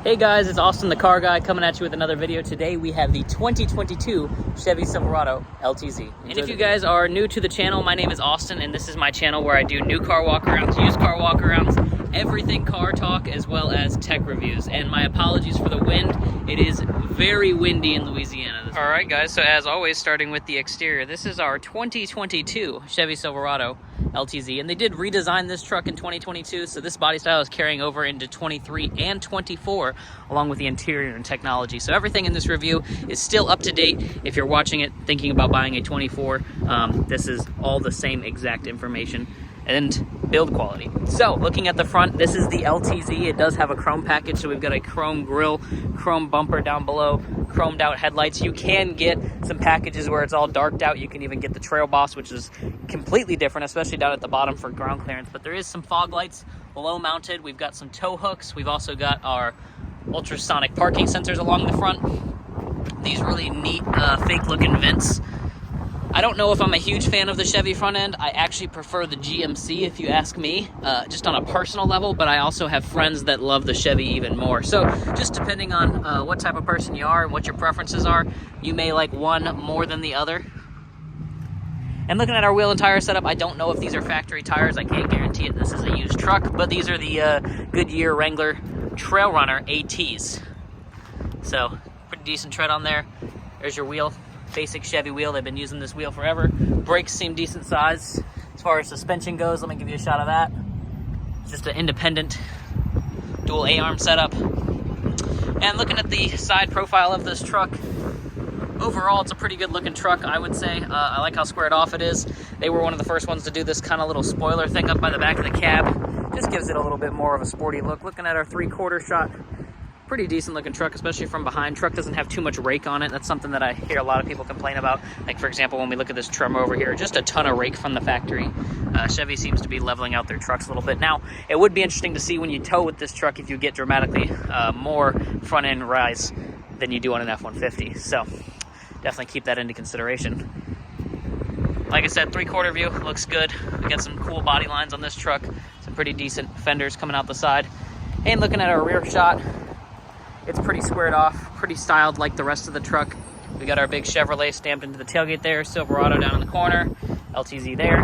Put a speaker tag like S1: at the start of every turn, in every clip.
S1: Hey guys, it's Austin the Car Guy coming at you with another video. Today we have the 2022 Chevy Silverado LTZ. And if you guys are new to the channel, my name is Austin and this is my channel where I do new car walkarounds, used car walkarounds, everything car talk, as well as tech reviews. And my apologies for the wind. It is very windy in Louisiana. All right guys, so as always, starting with the exterior, this is our 2022 Chevy Silverado LTZ, and they did redesign this truck in 2022, so this body style is carrying over into 23 and 24 along with the interior and technology. So everything in this review is still up to date. If you're watching it thinking about buying a 24, this is all the same exact information and build quality. So looking at the front, this is the LTZ. It does have a chrome package, so we've got a chrome grille, chrome bumper down below, chromed out headlights. You can get some packages where it's all darked out. You can even get the Trail Boss, which is completely different, especially down at the bottom for ground clearance. But there is some fog lights below mounted. We've got some tow hooks. We've also got our ultrasonic parking sensors along the front. These really neat fake looking vents. I don't know if I'm a huge fan of the Chevy front end. I actually prefer the GMC if you ask me, just on a personal level, but I also have friends that love the Chevy even more. So just depending on what type of person you are and what your preferences are, you may like one more than the other. And looking at our wheel and tire setup, I don't know if these are factory tires. I can't guarantee it. This is a used truck, but these are the Goodyear Wrangler Trail Runner ATs. So pretty decent tread on there. There's your wheel. Basic Chevy wheel. They've been using this wheel forever. Brakes seem decent size. As far as suspension goes, let me give you a shot of that. It's just an independent dual A-arm setup. And looking at the side profile of this truck, overall it's a pretty good looking truck, I would say. I like how squared off it is. They were one of the first ones to do this kind of little spoiler thing up by the back of the cab. Just gives it a little bit more of a sporty look. Looking at our 3/4 shot, pretty decent looking truck, especially from behind. Truck doesn't have too much rake on it. That's something that I hear a lot of people complain about. Like for example, when we look at this Tremor over here, just a ton of rake from the factory. Chevy seems to be leveling out their trucks a little bit. Now, it would be interesting to see when you tow with this truck if you get dramatically more front end rise than you do on an F-150. So definitely keep that into consideration. Like I said, 3/4 view looks good. We got some cool body lines on this truck. Some pretty decent fenders coming out the side. And looking at our rear shot, it's pretty squared off, pretty styled like the rest of the truck. We got our big Chevrolet stamped into the tailgate there, Silverado down in the corner, LTZ there.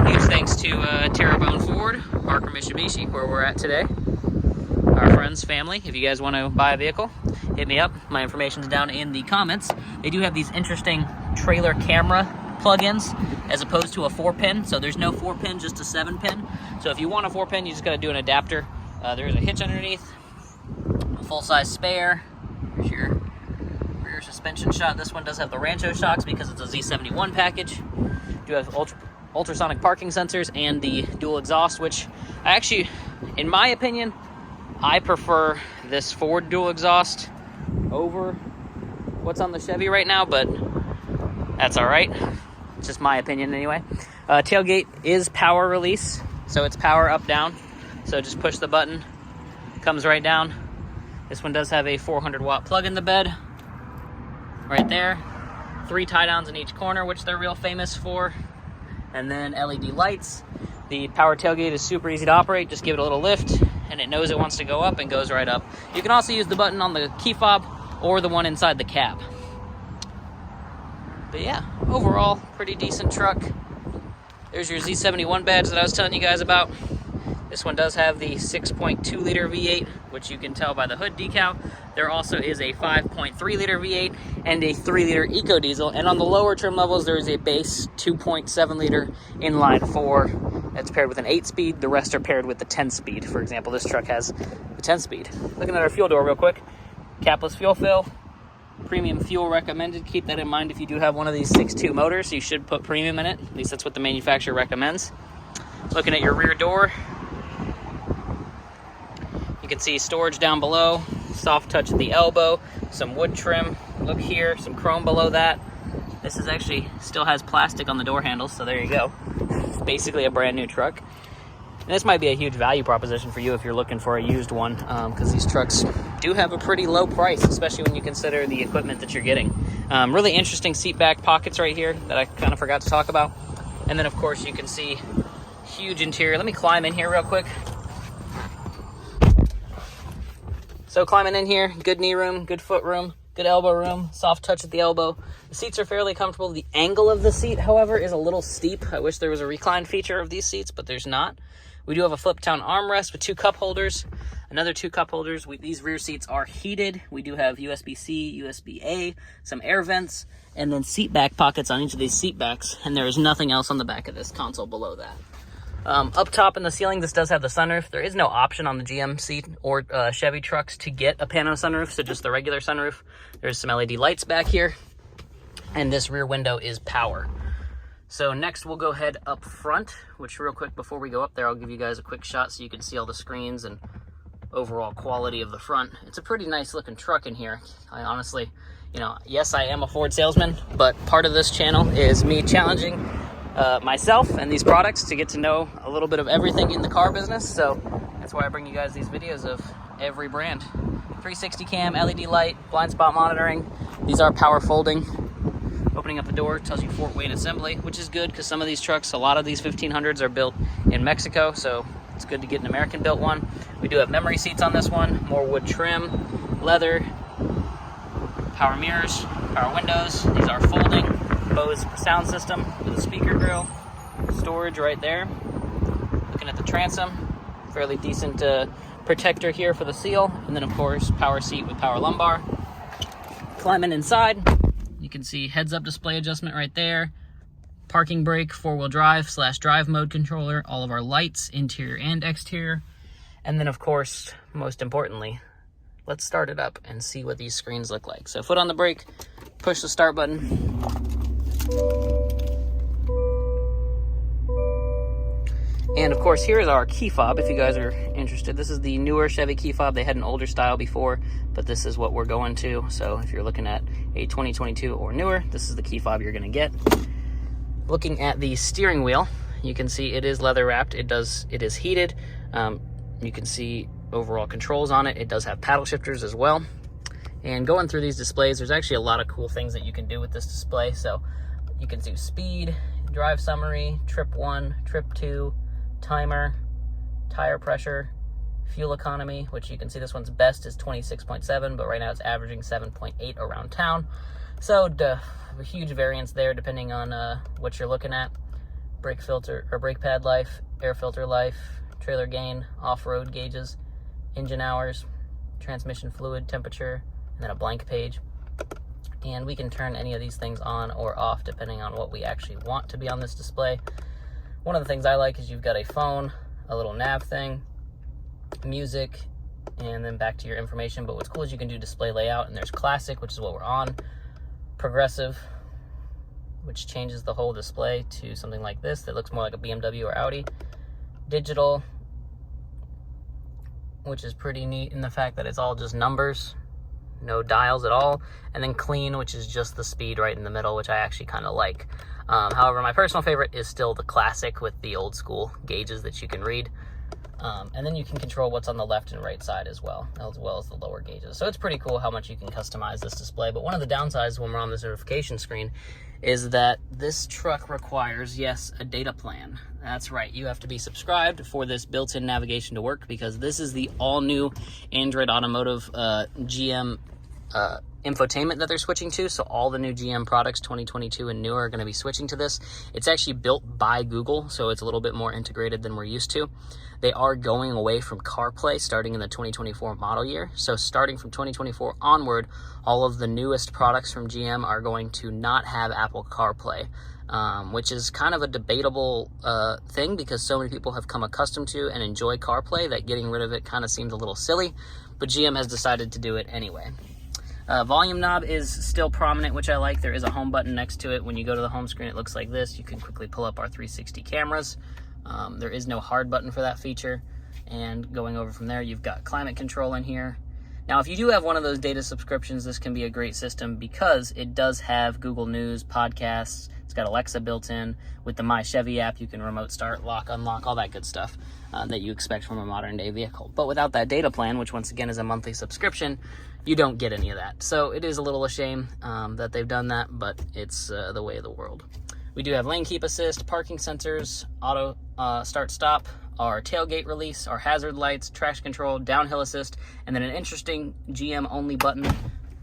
S1: Huge thanks to Terrebonne Ford, Parker Mitsubishi, where we're at today. Our friends, family, if you guys want to buy a vehicle, hit me up. My information's down in the comments. They do have these interesting trailer camera plugins as opposed to a 4-pin. So there's no 4-pin, just a 7-pin. So if you want a 4-pin, you just got to do an adapter. There's a hitch underneath. Full-size spare. Here's your rear suspension shot. This one does have the Rancho shocks because it's a Z71 package. Do have ultrasonic parking sensors and the dual exhaust, which I actually, in my opinion, I prefer this Ford dual exhaust over what's on the Chevy right now, but that's all right. It's just my opinion anyway. Tailgate is power release, so it's power up down. So just push the button, comes right down. This one does have a 400-watt plug in the bed right there. 3 tie-downs in each corner, which they're real famous for. And then LED lights. The power tailgate is super easy to operate. Just give it a little lift, and it knows it wants to go up and goes right up. You can also use the button on the key fob or the one inside the cab. But yeah, overall, pretty decent truck. There's your Z71 badge that I was telling you guys about. This one does have the 6.2 liter V8, which you can tell by the hood decal. There also is a 5.3 liter V8 and a 3 liter Eco Diesel. And on the lower trim levels, there is a base 2.7 liter inline 4 that's paired with an 8-speed. The rest are paired with the 10-speed. For example, this truck has the 10-speed. Looking at our fuel door real quick. Capless fuel fill. Premium fuel recommended. Keep that in mind if you do have one of these 6.2 motors. You should put premium in it. At least that's what the manufacturer recommends. Looking at your rear door. You can see storage down below, soft touch at the elbow, some wood trim, look here, some chrome below that. This is actually still has plastic on the door handles, so there you go. It's basically a brand new truck. And this might be a huge value proposition for you if you're looking for a used one, because these trucks do have a pretty low price, especially when you consider the equipment that you're getting. Really interesting seat back pockets right here that I kind of forgot to talk about. And then of course you can see huge interior. Let me climb in here real quick. So climbing in here, good knee room, good foot room, good elbow room, soft touch at the elbow. The seats are fairly comfortable. The angle of the seat, however, is a little steep. I wish there was a recline feature of these seats, but there's not. We do have a flip-down armrest with 2 cup holders, another 2 cup holders. These rear seats are heated. We do have USB-C, USB-A, some air vents, and then seat back pockets on each of these seat backs, and there is nothing else on the back of this console below that. Up top in the ceiling, this does have the sunroof. There is no option on the GMC or Chevy trucks to get a pano sunroof, so just the regular sunroof. There's some LED lights back here, and this rear window is power. So next we'll go ahead up front, which real quick before we go up there, I'll give you guys a quick shot so you can see all the screens and overall quality of the front. It's a pretty nice looking truck in here. I honestly, yes, I am a Ford salesman, but part of this channel is me challenging myself and these products to get to know a little bit of everything in the car business. So that's why I bring you guys these videos of every brand. 360 cam, LED light, blind spot monitoring. These are power folding. Opening up the door tells you Fort Wayne assembly, which is good because some of these trucks, a lot of these 1500s are built in Mexico, so it's good to get an American built one. We do have memory seats on this one, more wood trim, leather, power mirrors, power windows. These are folding. Bose sound system with a speaker grill, storage right there. Looking at the transom, fairly decent protector here for the seal, and then of course power seat with power lumbar. Climbing inside, you can see heads-up display adjustment right there, parking brake, 4-wheel drive / drive mode controller, all of our lights, interior and exterior, and then of course, most importantly, let's start it up and see what these screens look like. So foot on the brake, push the start button. And of course, here is our key fob if you guys are interested. This is the newer Chevy key fob. They had an older style before, but this is what we're going to. So if you're looking at a 2022 or newer, this is the key fob you're going to get. Looking at the steering wheel, you can see it is leather wrapped. It is heated. You can see overall controls on it. It does have paddle shifters as well. And going through these displays, there's actually a lot of cool things that you can do with this display. So you can do speed, drive summary, trip 1, trip 2, timer, tire pressure, fuel economy, which you can see this one's best is 26.7, but right now it's averaging 7.8 around town. So a huge variance there depending on what you're looking at. Brake filter or brake pad life, air filter life, trailer gain, off-road gauges, engine hours, transmission fluid temperature, and then a blank page. And we can turn any of these things on or off depending on what we actually want to be on this display. One of the things I like is you've got a phone, a little nav thing, music, and then back to your information. But what's cool is you can do display layout, and there's classic, which is what we're on, progressive, which changes the whole display to something like this that looks more like a BMW or Audi, digital, which is pretty neat in the fact that it's all just numbers, no dials at all, and then clean, which is just the speed right in the middle, which I actually kind of like. However, my personal favorite is still the classic with the old school gauges that you can read. And then you can control what's on the left and right side as well as the lower gauges. So it's pretty cool how much you can customize this display. But one of the downsides when we're on this notification screen is that this truck requires, yes, a data plan. That's right, you have to be subscribed for this built-in navigation to work, because this is the all-new Android Automotive GM infotainment that they're switching to. So all the new GM products 2022 and newer are going to be switching to this. It's actually built by Google, so it's a little bit more integrated than we're used to. They are going away from CarPlay starting in the 2024 model year. So starting from 2024 onward, all of the newest products from GM are going to not have Apple CarPlay, which is kind of a debatable thing, because so many people have come accustomed to and enjoy CarPlay that getting rid of it kind of seems a little silly, but GM has decided to do it anyway. Volume knob is still prominent, which I like. There is a home button next to it. When you go to the home screen, it looks like this. You can quickly pull up our 360 cameras. There is no hard button for that feature. And going over from there, you've got climate control in here. Now, if you do have one of those data subscriptions, this can be a great system because it does have Google News, podcasts. It's got Alexa built in. With the My Chevy app, you can remote start, lock, unlock, all that good stuff that you expect from a modern day vehicle. But without that data plan, which once again is a monthly subscription, you don't get any of that. So it is a little a shame that they've done that, but it's the way of the world. We do have lane keep assist, parking sensors, auto start stop, our tailgate release, our hazard lights, traction control, downhill assist, and then an interesting GM only button.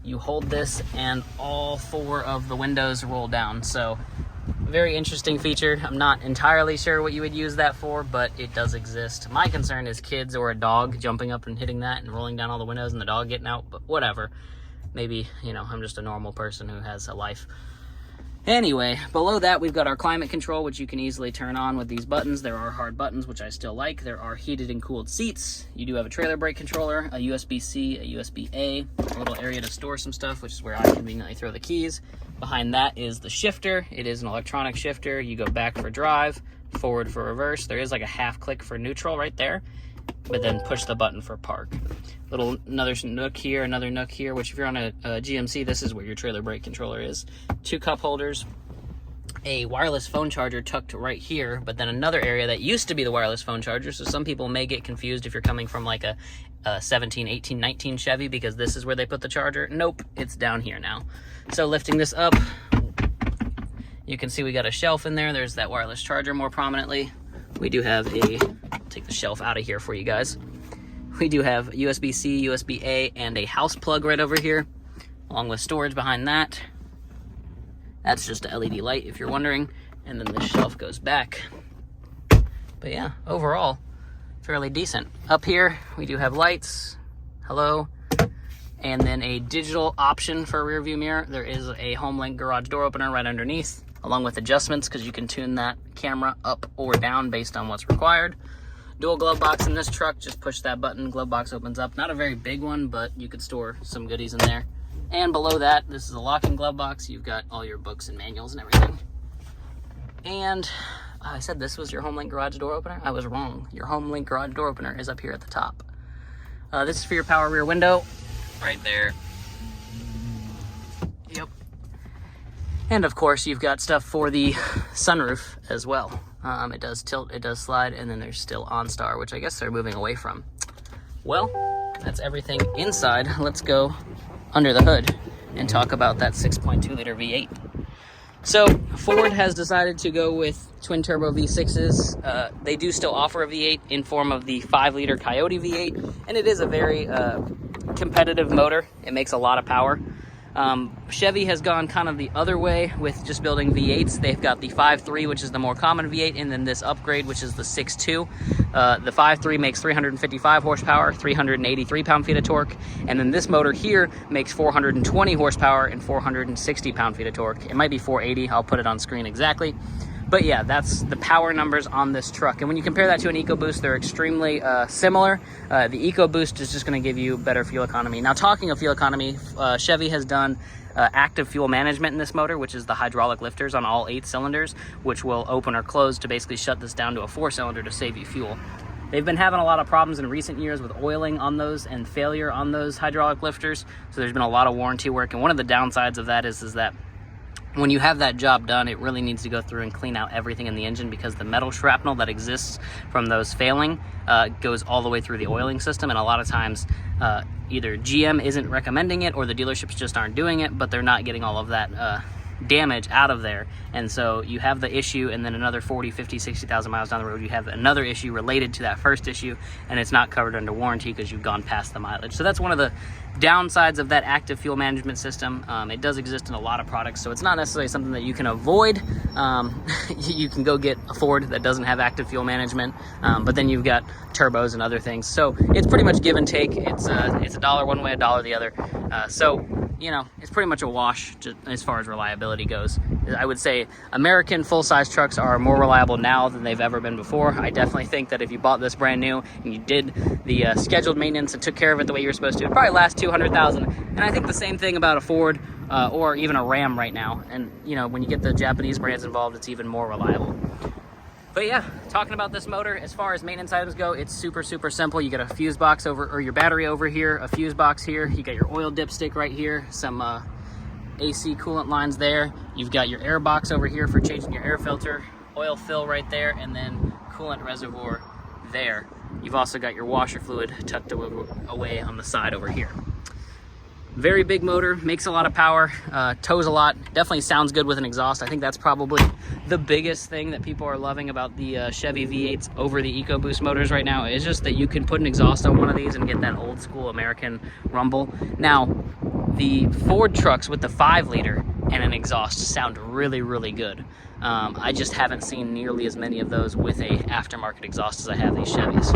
S1: You hold this and all 4 of the windows roll down. So very interesting feature. I'm not entirely sure what you would use that for, but it does exist. My concern is kids or a dog jumping up and hitting that and rolling down all the windows and the dog getting out, but whatever. Maybe, you know, I'm just a normal person who has a life. Anyway, below that, we've got our climate control, which you can easily turn on with these buttons. There are hard buttons, which I still like. There are heated and cooled seats. You do have a trailer brake controller, a USB-C, a USB-A, a little area to store some stuff, which is where I conveniently throw the keys. Behind that is the shifter. It is an electronic shifter. You go back for drive, forward for reverse. There is like a half click for neutral right there, but then push the button for park. Another nook here, another nook here, which if you're on a GMC, this is where your trailer brake controller is. 2 cup holders, a wireless phone charger tucked right here, but then another area that used to be the wireless phone charger, so some people may get confused if you're coming from like a 17, 18, 19 Chevy, because this is where they put the charger. Nope, it's down here now. So lifting this up, you can see we got a shelf in there. There's that wireless charger more prominently. We do have take the shelf out of here for you guys. We do have USB-C, USB-A, and a house plug right over here, along with storage behind that. That's just a LED light if you're wondering. And then the shelf goes back. But yeah, overall, fairly decent. Up here, we do have lights. Hello. And then a digital option for a rear view mirror. There is a HomeLink garage door opener right underneath, along with adjustments, because you can tune that camera up or down based on what's required. Dual glove box in this truck, just push that button, glove box opens up. Not a very big one, but you could store some goodies in there. And below that, this is a locking glove box. You've got all your books and manuals and everything. And I said this was your HomeLink garage door opener. I was wrong. Your HomeLink garage door opener is up here at the top. This is for your power rear window, right there. Yep. And of course, you've got stuff for the sunroof as well. It does tilt, it does slide, and then there's still OnStar, which I guess they're moving away from. Well, that's everything inside. Let's go under the hood and talk about that 6.2 liter V8. So Ford has decided to go with twin turbo V6s. They do still offer a V8 in form of the 5 liter Coyote V8, and it is a very competitive motor. It makes a lot of power. Chevy has gone kind of the other way with just building V8s. They've got the 5.3, which is the more common V8, and then this upgrade, which is the 6.2. The 5.3 makes 355 horsepower, 383 pound-feet of torque, and then this motor here makes 420 horsepower and 460 pound-feet of torque. It might be 480. I'll put it on screen exactly. But yeah, that's the power numbers on this truck. And when you compare that to an EcoBoost, they're extremely similar. The EcoBoost is just going to give you better fuel economy. Now, talking of fuel economy, Chevy has done active fuel management in this motor, which is the hydraulic lifters on all 8 cylinders, which will open or close to basically shut this down to a 4-cylinder to save you fuel. They've been having a lot of problems in recent years with oiling on those and failure on those hydraulic lifters. So there's been a lot of warranty work. And one of the downsides of that is that when you have that job done, it really needs to go through and clean out everything in the engine, because the metal shrapnel that exists from those failing goes all the way through the oiling system. And a lot of times either GM isn't recommending it or the dealerships just aren't doing it, but they're not getting all of that damage out of there. And so you have the issue, and then another 40, 50, 60,000 miles down the road, you have another issue related to that first issue, and it's not covered under warranty because you've gone past the mileage. So that's one of the downsides of that active fuel management system. It does exist in a lot of products, so it's not necessarily something that you can avoid. You can go get a Ford that doesn't have active fuel management, but then you've got turbos and other things. So it's pretty much give and take. It's a dollar one way, a dollar the other. So you know, it's pretty much a wash just as far as reliability goes. I would say American full-size trucks are more reliable now than they've ever been before. I definitely think that if you bought this brand new and you did the scheduled maintenance and took care of it the way you were supposed to, it'd probably last 200,000. And I think the same thing about a Ford or even a Ram right now. And, you know, when you get the Japanese brands involved, it's even more reliable. But yeah, talking about this motor, as far as maintenance items go, it's super, super simple. You get a fuse box over, or your battery over here, a fuse box here. You got your oil dipstick right here, some AC coolant lines there. You've got your air box over here for changing your air filter, oil fill right there, and then coolant reservoir there. You've also got your washer fluid tucked away on the side over here. Very big motor, makes a lot of power, tows a lot, definitely sounds good with an exhaust. I think that's probably the biggest thing that people are loving about the Chevy V8s over the EcoBoost motors right now, is just that you can put an exhaust on one of these and get that old school American rumble. Now, the Ford trucks with the 5-liter and an exhaust sound really, really good. I just haven't seen nearly as many of those with a aftermarket exhaust as I have these Chevys.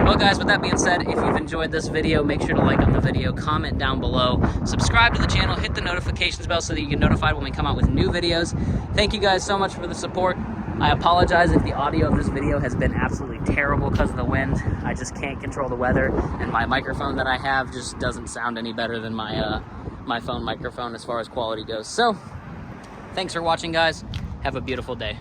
S1: Well guys, with that being said, if you've enjoyed this video, make sure to like on the video, comment down below, subscribe to the channel, hit the notifications bell so that you get notified when we come out with new videos. Thank you guys so much for the support. I apologize if the audio of this video has been absolutely terrible because of the wind. I just can't control the weather, and my microphone that I have just doesn't sound any better than my my phone microphone as far as quality goes. So, thanks for watching guys. Have a beautiful day.